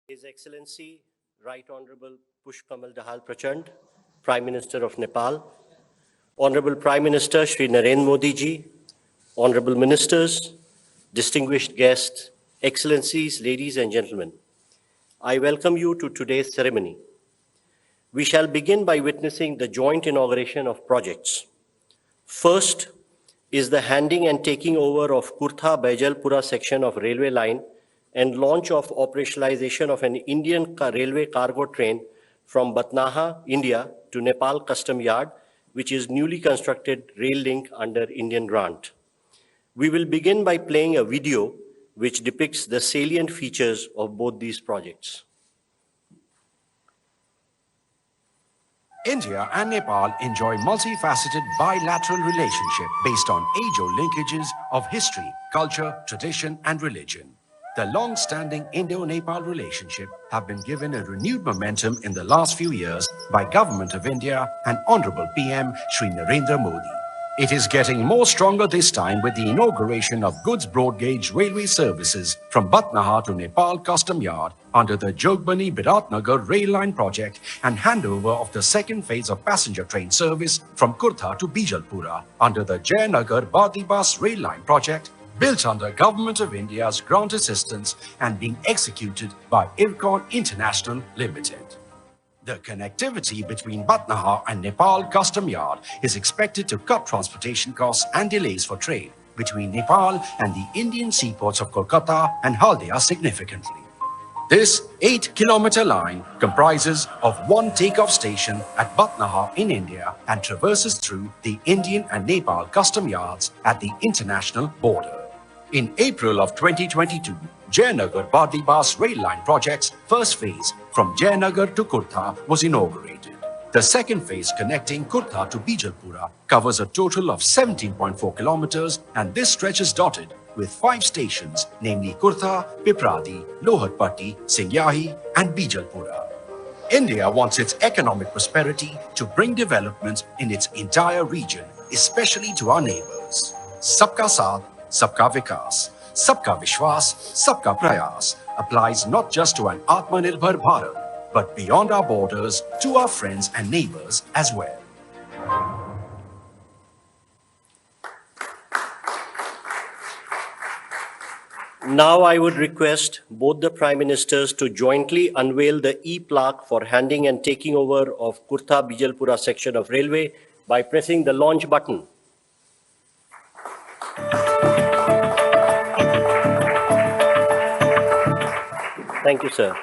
His Excellency, Right Honorable Pushkamal Dahal Prachand, Prime Minister of Nepal, Honorable Prime Minister Shri Narendra Modi ji, Honorable Ministers, distinguished guests, Excellencies, ladies and gentlemen, I welcome you to today's ceremony. We shall begin by witnessing the joint inauguration of projects. First is the handing and taking over of Kurtha-Baijalpura section of railway line and launch of operationalization of an Indian railway cargo train from Batnaha, India to Nepal Custom Yard, which is newly constructed rail link under Indian grant. We will begin by playing a video which depicts the salient features of both these projects. India and Nepal enjoy multifaceted bilateral relationship based on age-old linkages of history, culture, tradition, and religion. The long-standing Indo-Nepal relationship have been given a renewed momentum in the last few years by Government of India and Honorable PM Shri Narendra Modi. It is getting more stronger this time with the inauguration of goods broad gauge railway services from Batnaha to Nepal Custom Yard under the Jogbani-Biratnagar rail line project and handover of the second phase of passenger train service from Kurtha to Bijalpura under the Jayanagar-Badibas rail line project built under Government of India's grant assistance and being executed by Ircon International Limited. The connectivity between Batnaha and Nepal Custom Yard is expected to cut transportation costs and delays for trade between Nepal and the Indian seaports of Kolkata and Haldia significantly. This 8-kilometer line comprises of one takeoff station at Batnaha in India and traverses through the Indian and Nepal custom yards at the international border. In April of 2022, Jayanagar-Badibas rail line project's first phase from Jayanagar to Kurtha was inaugurated. The second phase connecting Kurtha to Bijalpura covers a total of 17.4 kilometers, and this stretch is dotted with 5 stations, namely Kurtha, Pipradi, Loharpatti, Singyahi, and Bijalpura. India wants its economic prosperity to bring developments in its entire region, especially to our neighbors. Sabka Saath, Sabka Vikas, Sabka Vishwas, Sabka Prayas applies not just to an Atmanirbhar Bharat, but beyond our borders to our friends and neighbors as well. Now I would request both the Prime Ministers to jointly unveil the e-plaque for handing and taking over of Kurtha-Bijalpura section of railway by pressing the launch button. Thank you, sir.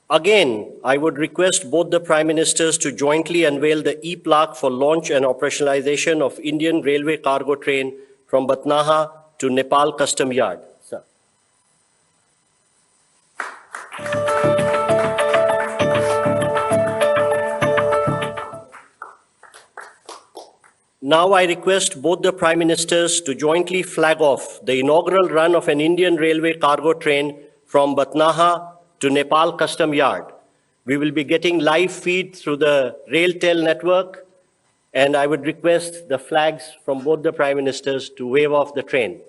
Again, I would request both the Prime Ministers to jointly unveil the e-plaque for launch and operationalization of Indian railway cargo train from Batnaha to Nepal Custom Yard. Sir. Now I request both the Prime Ministers to jointly flag off the inaugural run of an Indian railway cargo train from Batnaha to Nepal Custom Yard. We will be getting live feed through the RailTel network, and I would request the flags from both the Prime Ministers to wave off the train.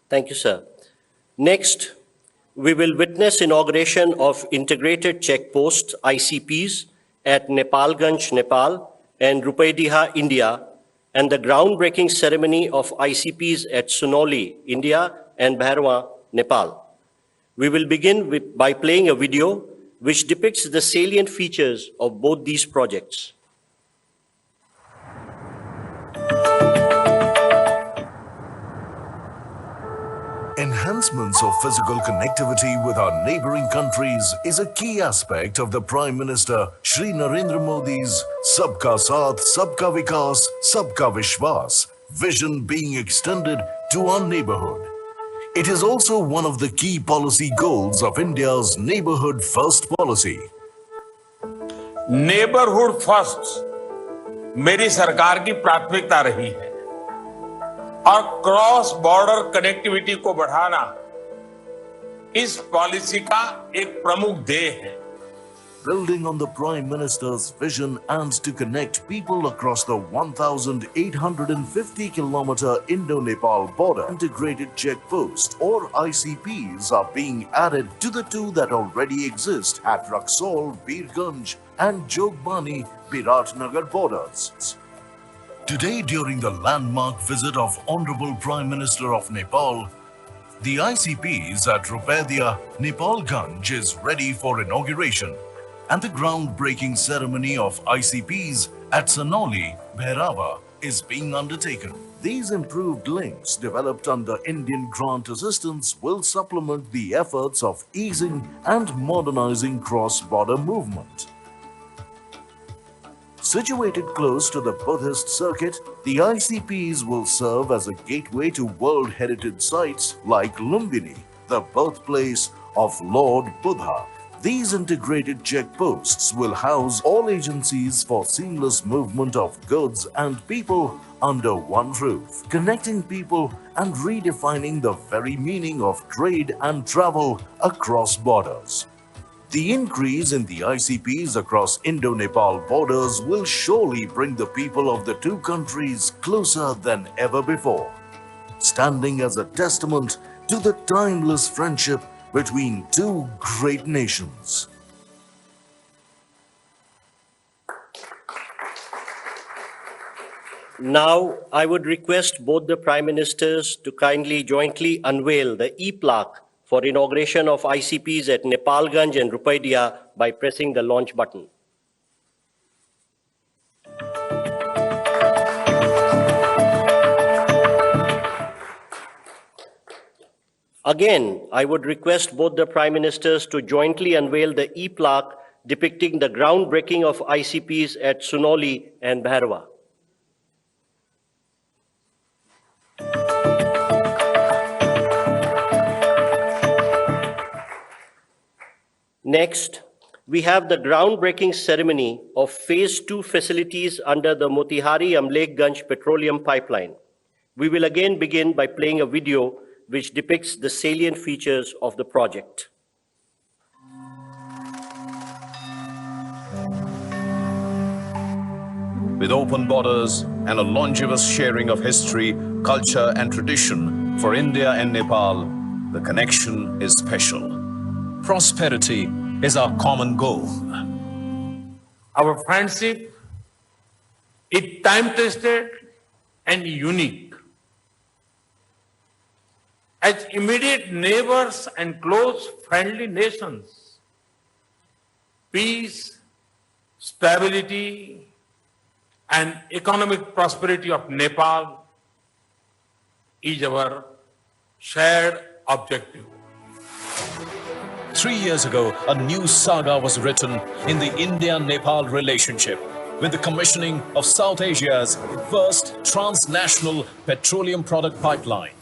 Thank you, sir. Next, we will witness inauguration of integrated checkposts, ICPs, at Nepalganj, Nepal, and Rupaidiha, India, and the groundbreaking ceremony of ICPs at Sunoli, India, and Bhairwa, Nepal. We will begin by playing a video which depicts the salient features of both these projects. enhancements of physical connectivity with our neighboring countries is a key aspect of the Prime Minister Shri Narendra Modi's Sabka Saath, Sabka Vikas, Sabka Vishwas vision being extended to our neighborhood. It is also one of the key policy goals of India's Neighborhood First policy. Neighbourhood first मेरी सरकार की प्राथमिकता रही है और cross border connectivity को बढ़ाना इस पॉलिसी का एक प्रमुख ध्येय है. Building on the Prime Minister's vision and to connect people across the 1,850-kilometer Indo-Nepal border, integrated checkposts or ICPs are being added to the two that already exist at Raxaul, Birganj and Jogbani, Biratnagar borders. Today, during the landmark visit of Honorable Prime Minister of Nepal, the ICPs at Rupedia, Nepalganj is ready for inauguration, and the groundbreaking ceremony of ICPs at Sanoli, Bhairava is being undertaken. These improved links developed under Indian grant assistance will supplement the efforts of easing and modernizing cross-border movement. Situated close to the Buddhist circuit, the ICPs will serve as a gateway to World Heritage sites like Lumbini, the birthplace of Lord Buddha. These integrated checkposts will house all agencies for seamless movement of goods and people under one roof, connecting people and redefining the very meaning of trade and travel across borders. The increase in the ICPs across Indo-Nepal borders will surely bring the people of the two countries closer than ever before, standing as a testament to the timeless friendship between two great nations. Now, I would request both the Prime Ministers to kindly jointly unveil the e-plaque for inauguration of ICPs at Nepalganj and Rupedia by pressing the launch button. Again, I would request both the Prime Ministers to jointly unveil the e-plaque depicting the groundbreaking of ICPs at Sunoli and Bhairava. Next, we have the groundbreaking ceremony of Phase 2 facilities under the Motihari-Amlekganj petroleum pipeline. We will again begin by playing a video which depicts the salient features of the project. With open borders and a longevous sharing of history, culture and tradition for India and Nepal, the connection is special. Prosperity is our common goal. Our friendship is time-tested and unique. As immediate neighbors and close friendly nations, peace, stability, and economic prosperity of Nepal is our shared objective. 3 years ago, a new saga was written in the India-Nepal relationship with the commissioning of South Asia's first transnational petroleum product pipeline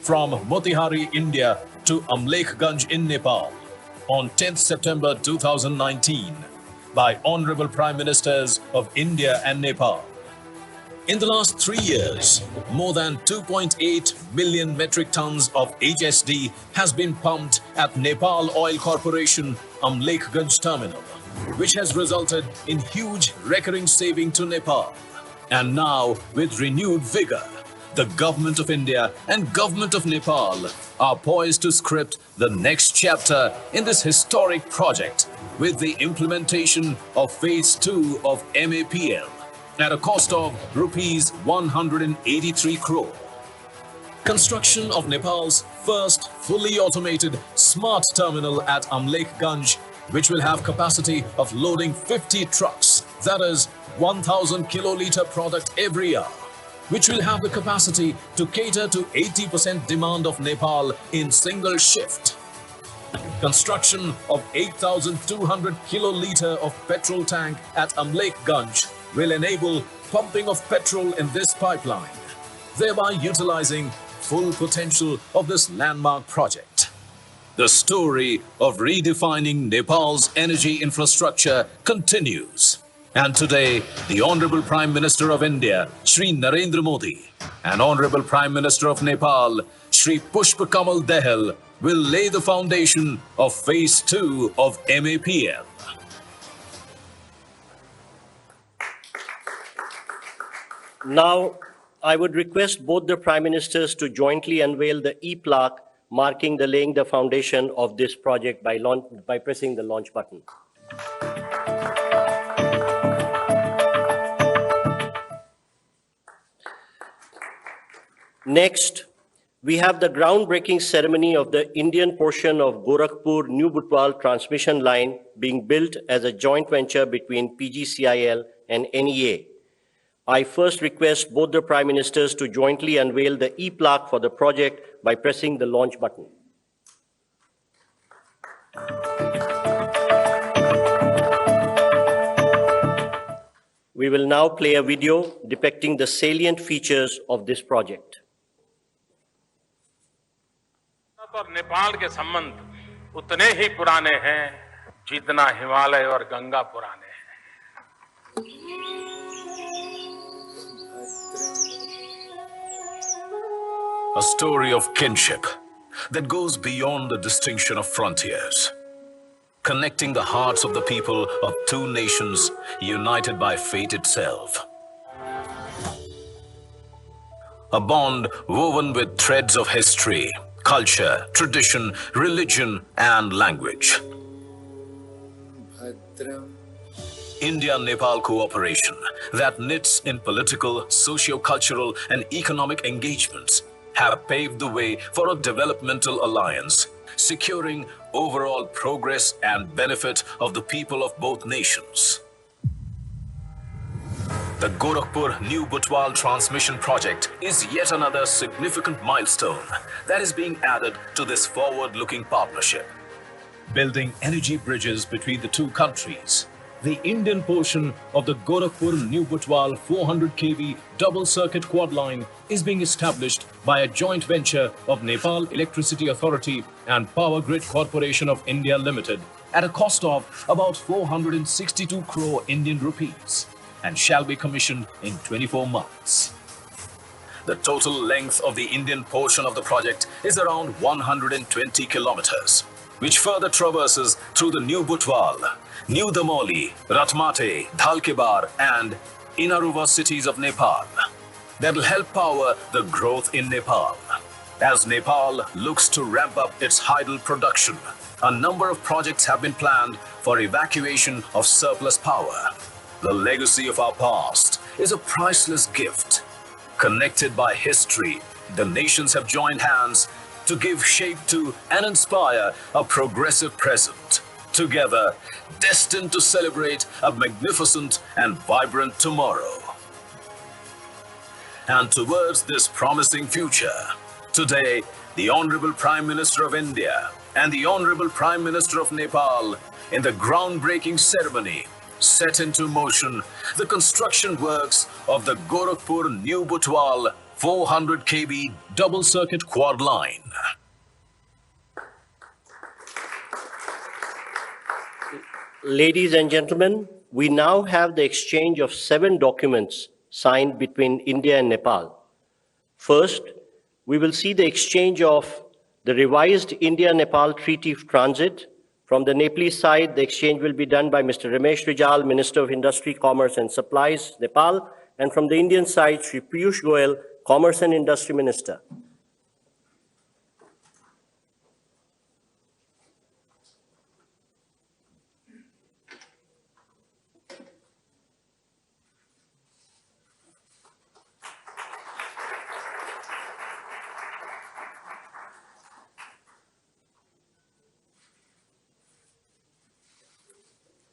from Motihari, India to Amlekganj in Nepal on 10th September 2019 by Honorable Prime Ministers of India and Nepal. In the last 3 years, more than 2.8 million metric tons of HSD has been pumped at Nepal Oil Corporation Amlekganj terminal, which has resulted in huge recurring saving to Nepal. And now, with renewed vigor, the Government of India and Government of Nepal are poised to script the next chapter in this historic project with the implementation of Phase 2 of MAPL at a cost of rupees 183 crore. Construction of Nepal's first fully automated smart terminal at Amlekganj, which will have capacity of loading 50 trucks, that is 1,000 kiloliter product every hour, which will have the capacity to cater to 80% demand of Nepal in single shift. Construction of 8,200 kiloliter of petrol tank at Amlekganj will enable pumping of petrol in this pipeline, thereby utilizing full potential of this landmark project. The story of redefining Nepal's energy infrastructure continues. And today, the Honorable Prime Minister of India, Shri Narendra Modi, and Honorable Prime Minister of Nepal, Shri Pushpa Kamal Dahal, will lay the foundation of Phase 2 of MAPL. Now, I would request both the Prime Ministers to jointly unveil the e-plaque marking the laying the foundation of this project by pressing the launch button. Next, we have the groundbreaking ceremony of the Indian portion of Gorakhpur-New Butwal transmission line being built as a joint venture between PGCIL and NEA. I first request both the Prime Ministers to jointly unveil the e-plaque for the project by pressing the launch button. We will now play a video depicting the salient features of this project. और नेपाल के संबंध उतने ही पुराने हैं जितना हिमालय और गंगा पुराने हैं। A story of kinship that goes beyond the distinction of frontiers, connecting the hearts of the people of two nations united by fate itself. A bond woven with threads of history, culture, tradition, religion, and language. India-Nepal cooperation that knits in political, socio-cultural, and economic engagements have paved the way for a developmental alliance, securing overall progress and benefit of the people of both nations. The Gorakhpur-New Butwal transmission project is yet another significant milestone that is being added to this forward-looking partnership. Building energy bridges between the two countries, the Indian portion of the Gorakhpur-New Butwal 400 kV double-circuit quad line is being established by a joint venture of Nepal Electricity Authority and Power Grid Corporation of India Limited at a cost of about 462 crore Indian rupees, and shall be commissioned in 24 months. The total length of the Indian portion of the project is around 120 kilometers, which further traverses through the New Butwal, New Damoli, Ratmate, Dhalkebar and Inaruva cities of Nepal. That will help power the growth in Nepal. As Nepal looks to ramp up its hydel production, a number of projects have been planned for evacuation of surplus power. The legacy of our past is a priceless gift. Connected by history, the nations have joined hands to give shape to and inspire a progressive present. Together, destined to celebrate a magnificent and vibrant tomorrow. And towards this promising future, today, the Honorable Prime Minister of India and the Honorable Prime Minister of Nepal, in the groundbreaking ceremony, set into motion the construction works of the Gorakhpur-New Butwal 400 kV double-circuit quad line. Ladies and gentlemen, we now have the exchange of 7 documents signed between India and Nepal. First, we will see the exchange of the revised India-Nepal Treaty of Transit. From the Nepalese side, the exchange will be done by Mr. Ramesh Rijal, Minister of Industry, Commerce and Supplies, Nepal, and from the Indian side, Shri Piyush Goyal, Commerce and Industry Minister.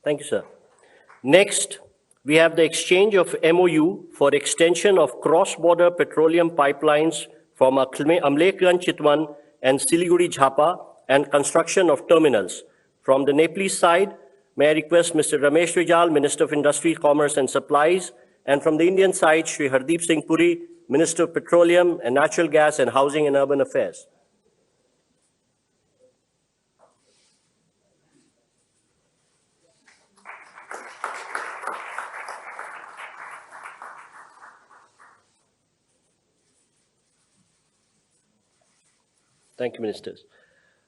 Thank you, sir. Next, we have the exchange of MOU for extension of cross-border petroleum pipelines from Amlekganj Chitwan and Siliguri Jhapa and construction of terminals. From the Nepalese side, may I request Mr. Ramesh Rijal, Minister of Industry, Commerce and Supplies, and from the Indian side, Shri Hardeep Singh Puri, Minister of Petroleum and Natural Gas and Housing and Urban Affairs. Thank you, Ministers.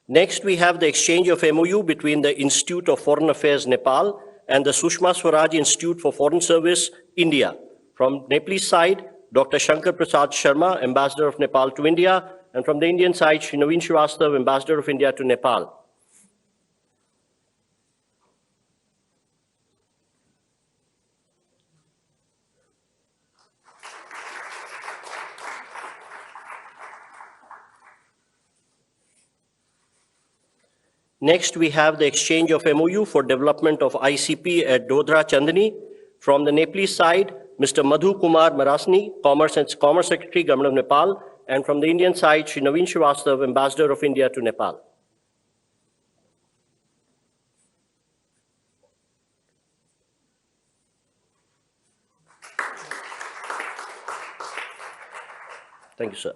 Next, we have the exchange of MOU between the Institute of Foreign Affairs, Nepal, and the Sushma Swaraj Institute for Foreign Service, India. From Nepalese side, Dr. Shankar Prasad Sharma, Ambassador of Nepal to India, and from the Indian side, Shri Naveen Srivastav, Ambassador of India to Nepal. Next, we have the exchange of MOU for development of ICP at Dodra Chandni. From the Nepalese side, Mr. Madhu Kumar Marasni, Commerce Secretary, Government of Nepal, and from the Indian side, Shri Naveen Srivastav, Ambassador of India to Nepal. Thank you, sir.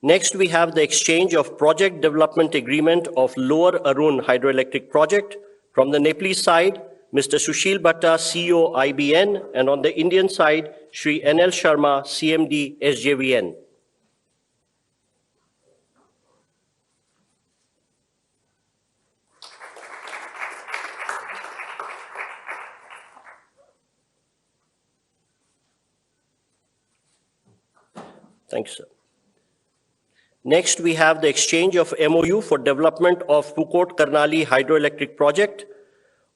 Next, we have the exchange of project development agreement of Lower Arun hydroelectric project. From the Nepalese side, Mr. Sushil Bhatta, CEO IBN, and on the Indian side, Shri NL Sharma, CMD SJVN. Thank you, sir. Next, we have the exchange of MOU for development of Pukot Karnali hydroelectric project.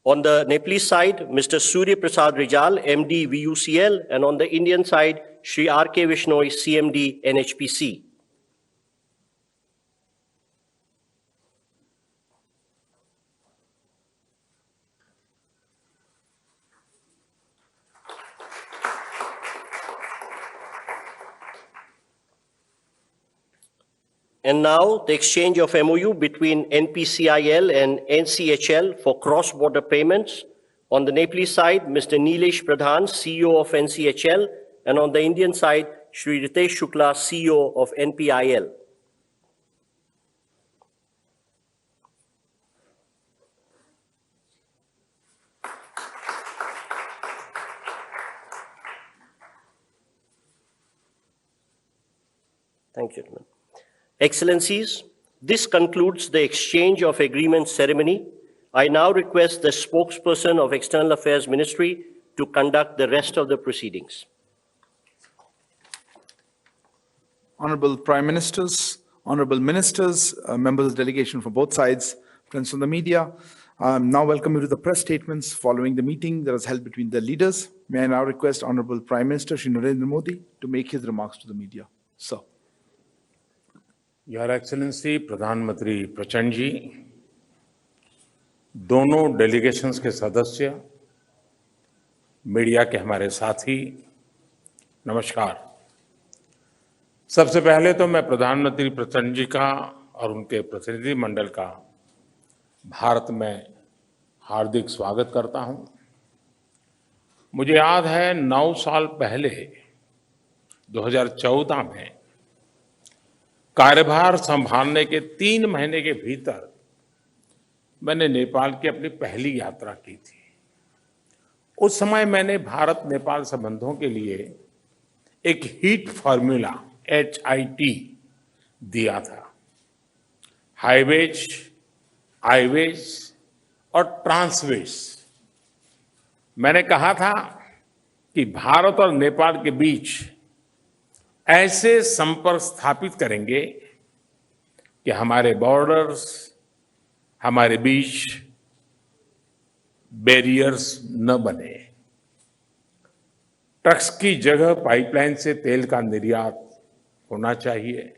On the Nepalese side, Mr. Surya Prasad Rijal, MD VUCL, and on the Indian side, Shri R.K. Vishnoi, CMD NHPC. And now, the exchange of MOU between NPCIL and NCHL for cross-border payments. On the Nepalese side, Mr. Nilesh Pradhan, CEO of NCHL, and on the Indian side, Shri Ritesh Shukla, CEO of NPIL. Thank you, gentlemen. Excellencies, this concludes the exchange of agreements ceremony. I now request the spokesperson of External Affairs Ministry to conduct the rest of the proceedings. Honorable Prime Ministers, Honorable Ministers, members of the delegation from both sides, friends from the media, now welcome you to the press statements following the meeting that was held between the leaders. May I now request Honorable Prime Minister Shri Narendra Modi to make his remarks to the media. Sir. Your excellency प्रधानमंत्री प्रचंड जी, दोनों delegations के सदस्य, media के हमारे साथी, नमस्कार। सबसे पहले तो मैं प्रधानमंत्री प्रचंड जी का और उनके प्रतिनिधि मंडल का भारत में हार्दिक स्वागत करता हूं। मुझे याद है 9 साल पहले 2014 में कार्यभार संभालने के 3 महीने के भीतर मैंने नेपाल की अपनी पहली यात्रा की थी। उस समय मैंने भारत नेपाल संबंधों के लिए एक हीट फॉर्मूला HIT दिया था। हाईवेज, आईवेज और ट्रांसवेज। मैंने कहा था कि भारत और नेपाल के बीच ऐसे संपर्क स्थापित करेंगे कि हमारे बॉर्डर्स, हमारे बीच बैरियर्स न बने। ट्रक्स की जगह पाइपलाइन से तेल का निर्यात होना चाहिए।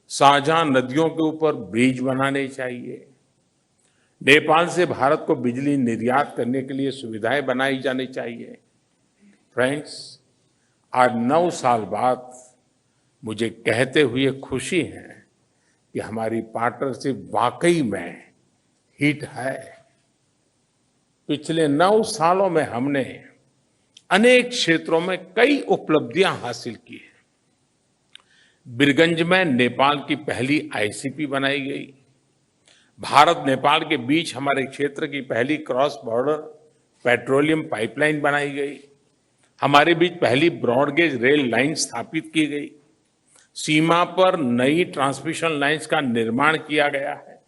साझा नदियों के ऊपर ब्रिज बनाने चाहिए। नेपाल से भारत को बिजली निर्यात करने के लिए सुविधाएं बनाई जानी चाहिए। फ्रेंड्स, आज 9 साल बाद मुझे कहते हुए खुशी है कि हमारी पार्टनरशिप वाकई में हिट है। पिछले 9 सालों में हमने अनेक क्षेत्रों में कई उपलब्धियां हासिल की हैं। बीरगंज में नेपाल की पहली आईसीपी बनाई गई। भारत नेपाल के बीच हमारे क्षेत्र की पहली क्रॉस बॉर्डर पेट्रोलियम पाइपलाइन बनाई गई। हमारे बीच पहली ब्रॉडगेज रेल लाइन स्थापित की गई। सीमा पर नई ट्रांसमिशन लाइंस का निर्माण किया गया है।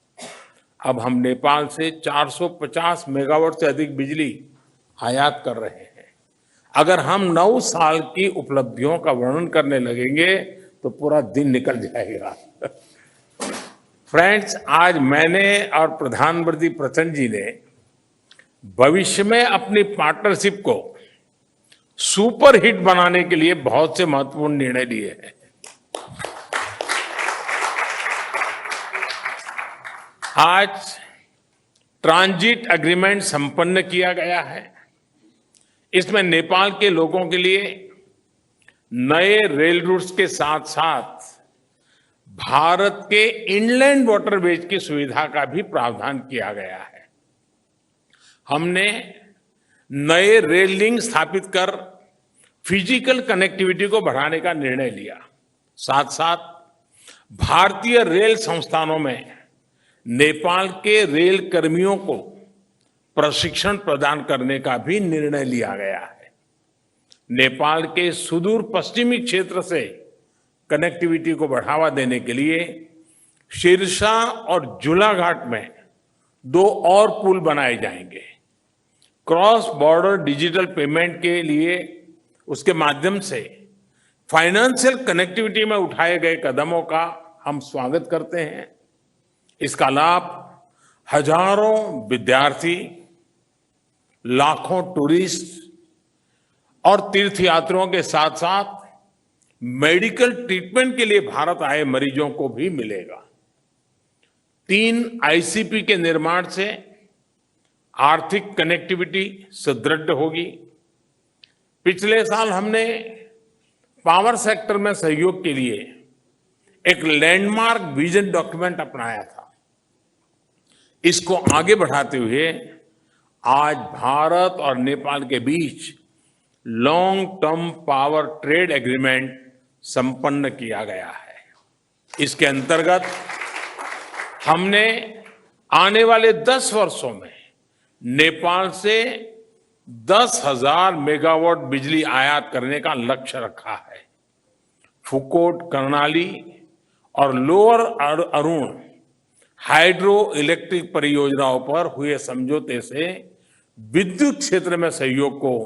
अब हम नेपाल से 450 मेगावाट से अधिक बिजली आयात कर रहे हैं। अगर हम 9 साल की उपलब्धियों का वर्णन करने लगेंगे तो पूरा दिन निकल जाएगा। फ्रेंड्स, आज मैंने और प्रधानमंत्री प्रचंड जी ने भविष्य में अपनी पार्टनरशिप को सुपर हिट बनाने के लिए बहुत से महत्वपूर्ण निर्णय लिए हैं। आज ट्रांजिट एग्रीमेंट संपन्न किया गया है। इसमें नेपाल के लोगों के लिए नए रेल रूट्स के साथ साथ भारत के इनलैंड वाटरवेज की सुविधा का भी प्रावधान किया गया है। हमने नए रेल लिंक स्थापित कर फिजिकल कनेक्टिविटी को बढ़ाने का निर्णय लिया। साथ साथ भारतीय रेल संस्थानों में नेपाल के रेल कर्मियों को प्रशिक्षण प्रदान करने का भी निर्णय लिया गया है। नेपाल के सुदूर पश्चिमी क्षेत्र से कनेक्टिविटी को बढ़ावा देने के लिए सिरसा और झूलाघाट में 2 और पुल बनाए जाएंगे। क्रॉस बॉर्डर डिजिटल पेमेंट के लिए उसके माध्यम से फाइनेंशियल कनेक्टिविटी में उठाए गए कदमों का हम स्वागत करते हैं। इसका लाभ हजारों विद्यार्थी, लाखों टूरिस्ट और तीर्थयात्रियों के साथ साथ मेडिकल ट्रीटमेंट के लिए भारत आए मरीजों को भी मिलेगा। 3 आईसीपी के निर्माण से आर्थिक कनेक्टिविटी सुदृढ़ होगी। पिछले साल हमने पावर सेक्टर में सहयोग के लिए एक लैंडमार्क विजन डॉक्यूमेंट अपनाया था। इसको आगे बढ़ाते हुए आज भारत और नेपाल के बीच long term power trade agreement संपन्न किया गया है। इसके अंतर्गत हमने आने वाले 10 वर्षों में नेपाल से 10,000 मेगावाट बिजली आयात करने का लक्ष्य रखा है। फुकोट, कर्णाली और लोअर अरुण हाइड्रो इलेक्ट्रिक परियोजनाओं पर हुए समझौते से विद्युत क्षेत्र में सहयोग को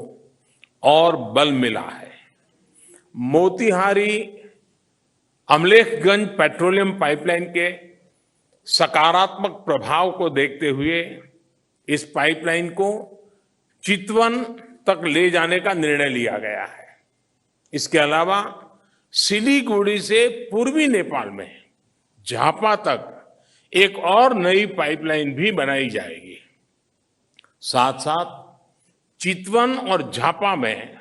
और बल मिला है। मोतिहारी अमलेखगंज पेट्रोलियम पाइपलाइन के सकारात्मक प्रभाव को देखते हुए इस पाइपलाइन को चितवन तक ले जाने का निर्णय लिया गया है। इसके अलावा सिलीगुड़ी से पूर्वी नेपाल में झापा तक एक और नई पाइपलाइन भी बनाई जाएगी। साथ साथ चितवन और झापा में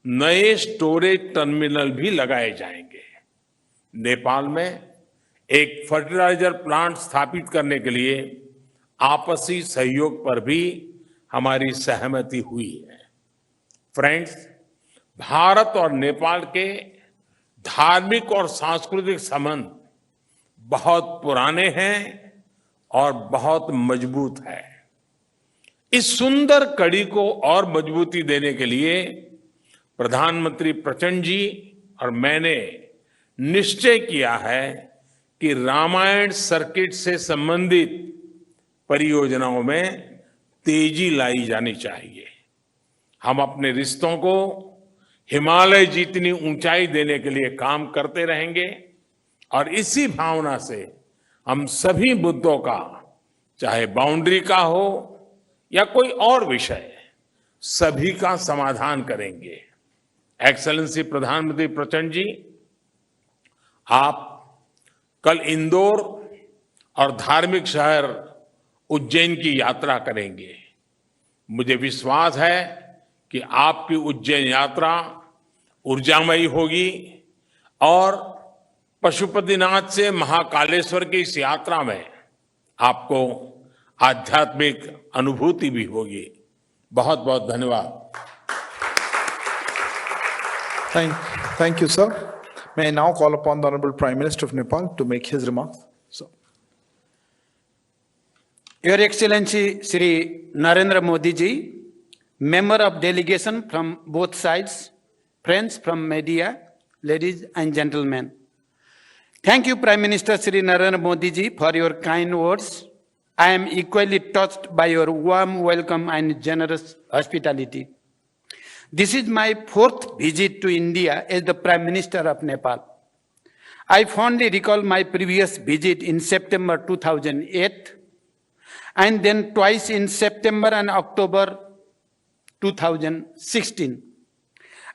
नए स्टोरेज टर्मिनल भी लगाए जाएंगे। नेपाल में एक फर्टिलाइजर प्लांट स्थापित करने के लिए आपसी सहयोग पर भी हमारी सहमति हुई है। फ्रेंड्स, भारत और नेपाल के धार्मिक और सांस्कृतिक संबंध बहुत पुराने हैं और बहुत मजबूत है। इस सुंदर कड़ी को और मजबूती देने के लिए प्रधानमंत्री प्रचंड जी और मैंने निश्चय किया है कि रामायण सर्किट से संबंधित परियोजनाओं में तेजी लाई जानी चाहिए। हम अपने रिश्तों को हिमालय जितनी ऊंचाई देने के लिए काम करते रहेंगे और इसी भावना से हम सभी मुद्दों का, चाहे बाउंड्री का हो या कोई और विषय, सभी का समाधान करेंगे। एक्सेलेंसी प्रधानमंत्री प्रचंड जी, आप कल इंदौर और धार्मिक शहर उज्जैन की यात्रा करेंगे। मुझे विश्वास है कि आपकी उज्जैन यात्रा ऊर्जामयी होगी और पशुपतिनाथ से महाकालेश्वर की इस यात्रा में आपको आध्यात्मिक अनुभूति भी होगी। बहुत बहुत धन्यवाद। Thank you, sir. May I now call upon the Honorable Prime Minister of Nepal to make his remarks. Sir. Your Excellency Shri Narendra Modi ji, member of delegation from both sides, friends from media, ladies and gentlemen. Thank you, Prime Minister Shri Narendra Modi ji, for your kind words. I am equally touched by your warm welcome and generous hospitality. This is my fourth visit to India as the Prime Minister of Nepal. I fondly recall my previous visit in September 2008 and then twice in September and October 2016.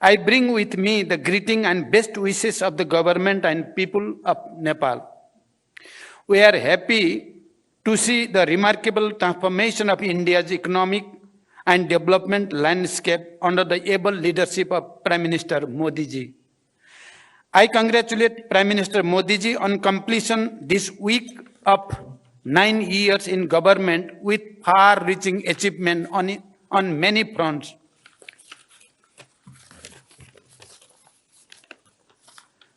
I bring with me the greeting and best wishes of the government and people of Nepal. We are happy to see the remarkable transformation of India's economic and development landscape under the able leadership of Prime Minister Modi ji. I congratulate Prime Minister Modi ji on completion this week of 9 years in government with far-reaching achievement on many fronts.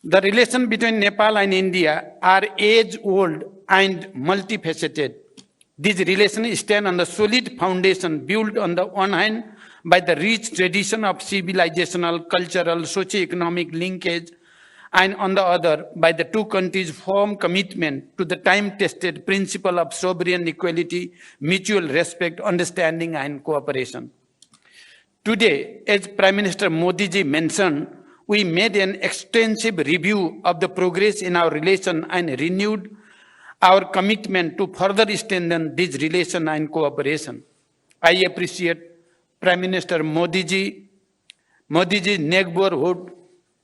The relation between Nepal and India are age-old and multifaceted. These relations stand on the solid foundation built on the one hand by the rich tradition of civilizational, cultural, socio-economic linkage, and on the other by the two countries' firm commitment to the time-tested principle of sovereign equality, mutual respect, understanding, and cooperation. Today, as Prime Minister Modi ji mentioned, we made an extensive review of the progress in our relation and renewed our commitment to further strengthen this relation and cooperation. I appreciate Prime Minister Modi ji's neighborhood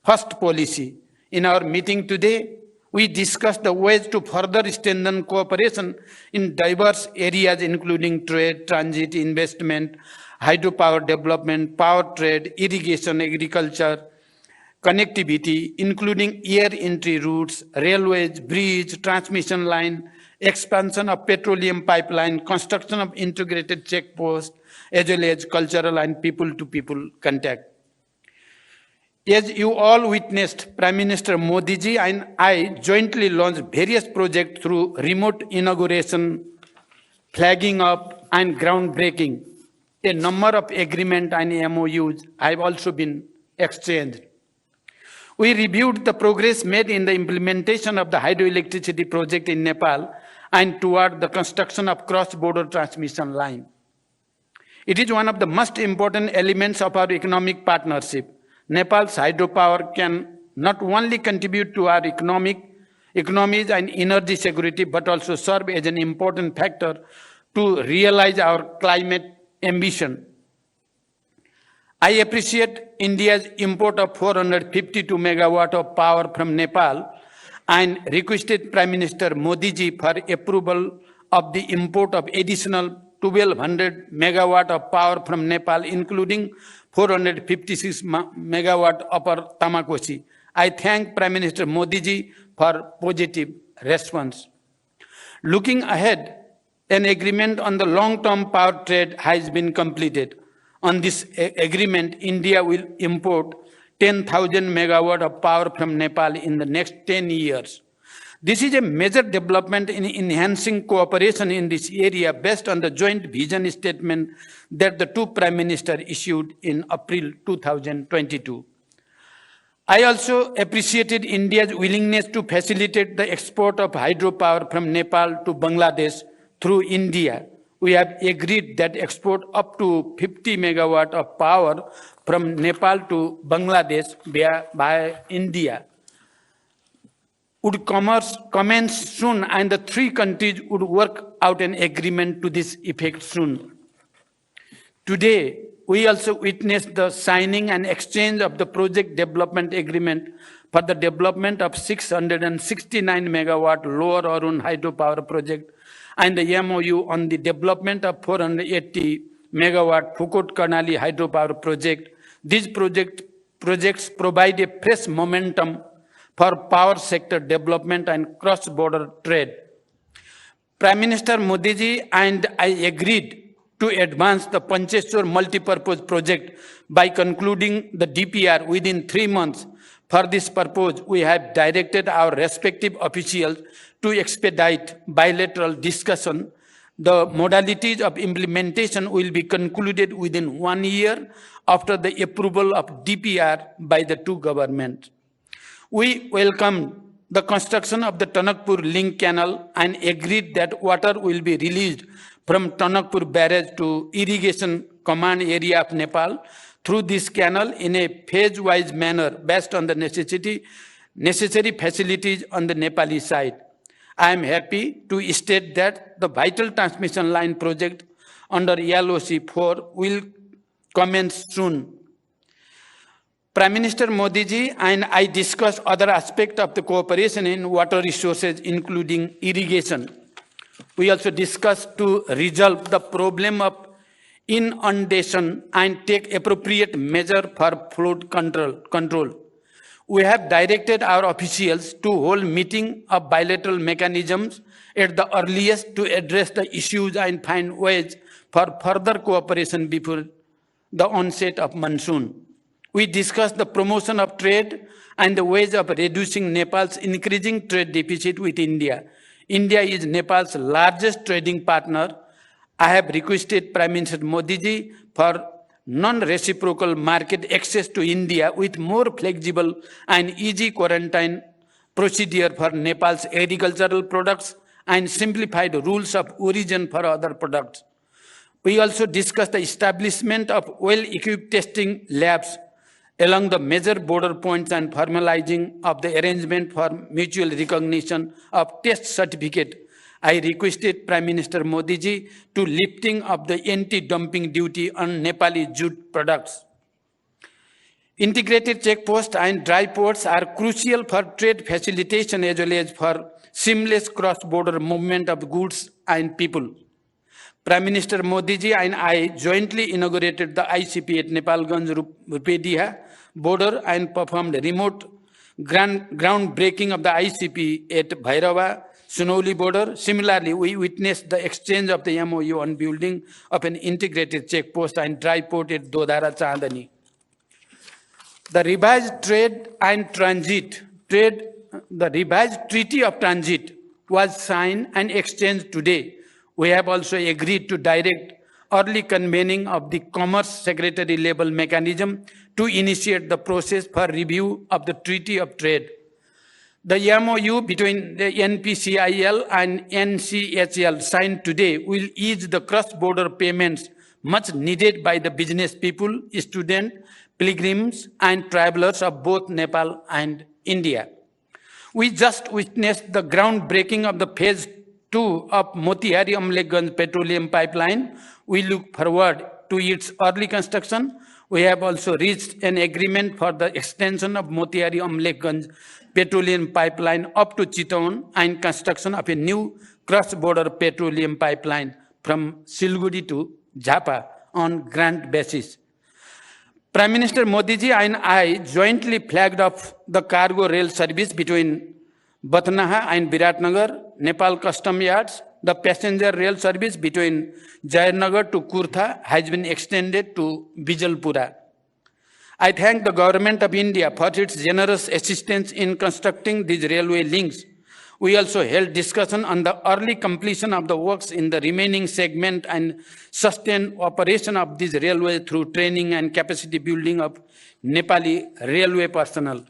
first policy. In our meeting today, we discussed the ways to further strengthen cooperation in diverse areas including trade, transit, investment, hydropower development, power trade, irrigation, agriculture, connectivity, including air entry routes, railways, bridge, transmission line, expansion of petroleum pipeline, construction of integrated checkposts, as well as cultural and people-to-people contact. As you all witnessed, Prime Minister Modi ji and I jointly launched various projects through remote inauguration, flagging up, and groundbreaking. A number of agreements and MOUs have also been exchanged. We reviewed the progress made in the implementation of the hydroelectricity project in Nepal and toward the construction of cross-border transmission line. It is one of the most important elements of our economic partnership. Nepal's hydropower can not only contribute to our economies and energy security, but also serve as an important factor to realize our climate ambition. I appreciate India's import of 452 megawatt of power from Nepal and requested Prime Minister Modi ji for approval of the import of additional 1200 megawatt of power from Nepal, including 456 megawatt upper Tamakosi. I thank Prime Minister Modi ji for positive response. Looking ahead, an agreement on the long-term power trade has been completed. On this agreement, India will import 10,000 megawatt of power from Nepal in the next 10 years. This is a major development in enhancing cooperation in this area based on the joint vision statement that the two Prime Ministers issued in April 2022. I also appreciated India's willingness to facilitate the export of hydropower from Nepal to Bangladesh through India. We have agreed that export up to 50 megawatt of power from Nepal to Bangladesh by India would commence soon, and the three countries would work out an agreement to this effect soon. Today, we also witnessed the signing and exchange of the project development agreement for the development of 669 megawatt Lower Arun hydropower project and the MOU on the development of 480 megawatt Phukot Karnali hydropower project. These projects provide a fresh momentum for power sector development and cross-border trade. Prime Minister Modi ji and I agreed to advance the Pancheshwar multipurpose project by concluding the DPR within 3 months. For this purpose, we have directed our respective officials to expedite bilateral discussion. The modalities of implementation will be concluded within 1 year after the approval of DPR by the two governments. We welcome the construction of the Tanakpur Link Canal and agreed that water will be released from Tanakpur Barrage to irrigation command area of Nepal through this canal in a phase-wise manner based on the necessary facilities on the Nepali side. I am happy to state that the vital transmission line project under LOC 4 will commence soon. Prime Minister Modi ji and I discussed other aspects of the cooperation in water resources, including irrigation. We also discussed to resolve the problem of inundation and take appropriate measure for flood control. We have directed our officials to hold meeting of bilateral mechanisms at the earliest to address the issues and find ways for further cooperation before the onset of monsoon. We discussed the promotion of trade and the ways of reducing Nepal's increasing trade deficit with India. India is Nepal's largest trading partner. I have requested Prime Minister Modi ji for non-reciprocal market access to India with more flexible and easy quarantine procedure for Nepal's agricultural products and simplified rules of origin for other products. We also discussed the establishment of well-equipped testing labs along the major border points and formalizing of the arrangement for mutual recognition of test certificate. I requested Prime Minister Modi ji to lifting of the anti-dumping duty on Nepali jute products. Integrated checkposts and dry ports are crucial for trade facilitation as well as for seamless cross-border movement of goods and people. Prime Minister Modi ji and I jointly inaugurated the ICP at Nepalganj Rupediha border and performed remote groundbreaking of the ICP at Bhairava Sunauli border. Similarly, we witnessed the exchange of the MOU on building of an integrated checkpost and dry port at Dodara Chandani. The revised treaty of transit was signed and exchanged today. We have also agreed to direct early convening of the Commerce Secretary level mechanism to initiate the process for review of the Treaty of Trade. The MOU between the NPCIL and NCHL signed today will ease the cross-border payments much needed by the business people, students, pilgrims, and travelers of both Nepal and India. We just witnessed the groundbreaking of the phase 2 of Motihari Amlekhganj petroleum pipeline. We look forward to its early construction. We have also reached an agreement for the extension of Motihari Amlekhganj petroleum pipeline up to Chittaun and construction of a new cross-border petroleum pipeline from Siliguri to Jhapa on grant basis. Prime Minister Modi ji and I jointly flagged off the cargo rail service between Batnaha and Viratnagar, Nepal Custom Yards. The passenger rail service between Jayanagar to Kurtha has been extended to Bijalpura. I thank the Government of India for its generous assistance in constructing these railway links. We also held discussion on the early completion of the works in the remaining segment and sustained operation of this railway through training and capacity building of Nepali railway personnel.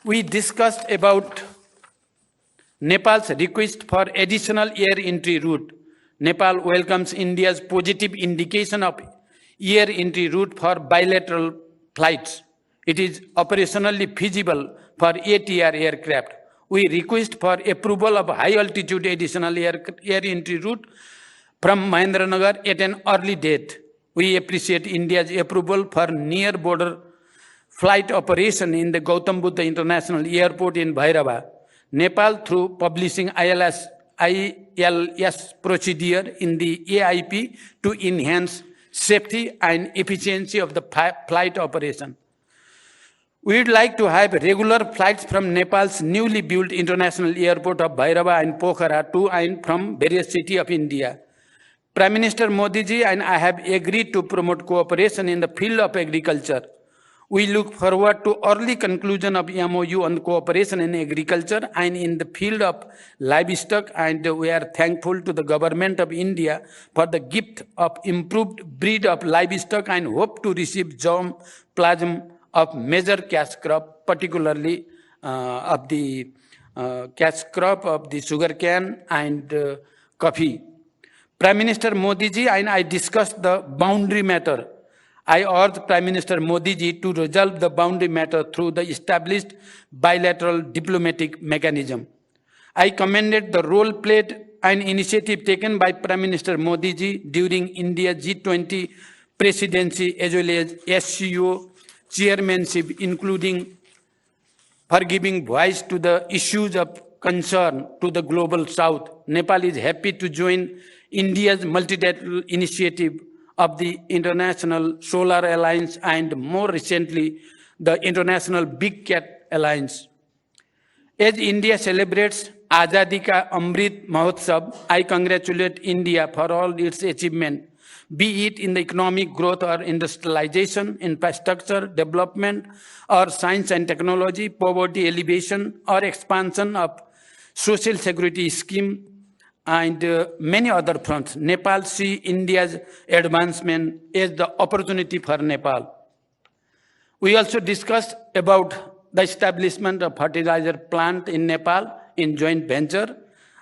We discussed about Nepal's request for additional air entry route. Nepal welcomes India's positive indication of air entry route for bilateral flights. It is operationally feasible for ATR aircraft. We request for approval of high-altitude additional air entry route from Mahendranagar at an early date. We appreciate India's approval for near-border flight operation in the Gautam Buddha International Airport in Bhairava. Nepal, through publishing ILS ILS procedure in the AIP to enhance safety and efficiency of the flight operation. We would like to have regular flights from Nepal's newly built international airport of Bhairava and Pokhara to and from various cities of India. Prime Minister Modi ji and I have agreed to promote cooperation in the field of agriculture. We look forward to early conclusion of MOU on cooperation in agriculture and in the field of livestock, and we are thankful to the government of India for the gift of improved breed of livestock and hope to receive germplasm of major cash crop, particularly of the cash crop of the sugarcane and coffee. Prime Minister Modi ji and I discussed the boundary matter. I urge Prime Minister Modi ji to resolve the boundary matter through the established bilateral diplomatic mechanism. I commended the role played and initiative taken by Prime Minister Modi ji during India G20 presidency as well as SCO chairmanship, including for giving voice to the issues of concern to the global south. Nepal is happy to join India's multilateral initiative of the International Solar Alliance and more recently, the International Big Cat Alliance. As India celebrates Azadi Ka Amrit Mahotsav, I congratulate India for all its achievement, be it in the economic growth or industrialization, infrastructure development, or science and technology, poverty alleviation, or expansion of social security scheme, and many other fronts. Nepal sees India's advancement as the opportunity for Nepal. We also discussed about the establishment of fertilizer plant in Nepal in joint venture,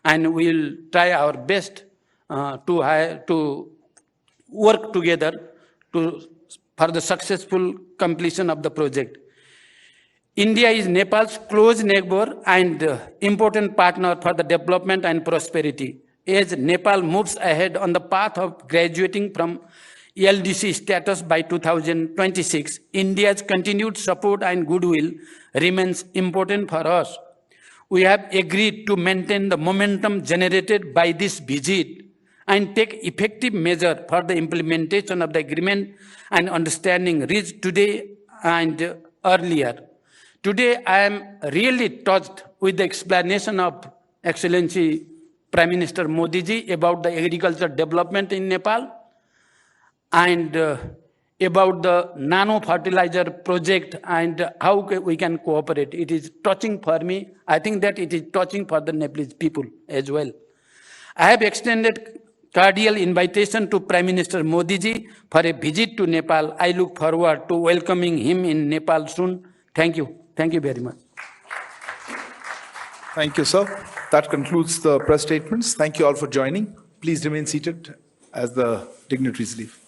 and we will try our best to work together for the successful completion of the project. India is Nepal's close neighbor and important partner for the development and prosperity. As Nepal moves ahead on the path of graduating from LDC status by 2026, India's continued support and goodwill remains important for us. We have agreed to maintain the momentum generated by this visit and take effective measures for the implementation of the agreement and understanding reached today and earlier. Today, I am really touched with the explanation of Excellency Prime Minister Modi ji about the agriculture development in Nepal and about the nano fertilizer project and how we can cooperate. It is touching for me. I think that it is touching for the Nepalese people as well. I have extended cordial invitation to Prime Minister Modi ji for a visit to Nepal. I look forward to welcoming him in Nepal soon. Thank you. Thank you very much. Thank you, sir. That concludes the press statements. Thank you all for joining. Please remain seated as the dignitaries leave.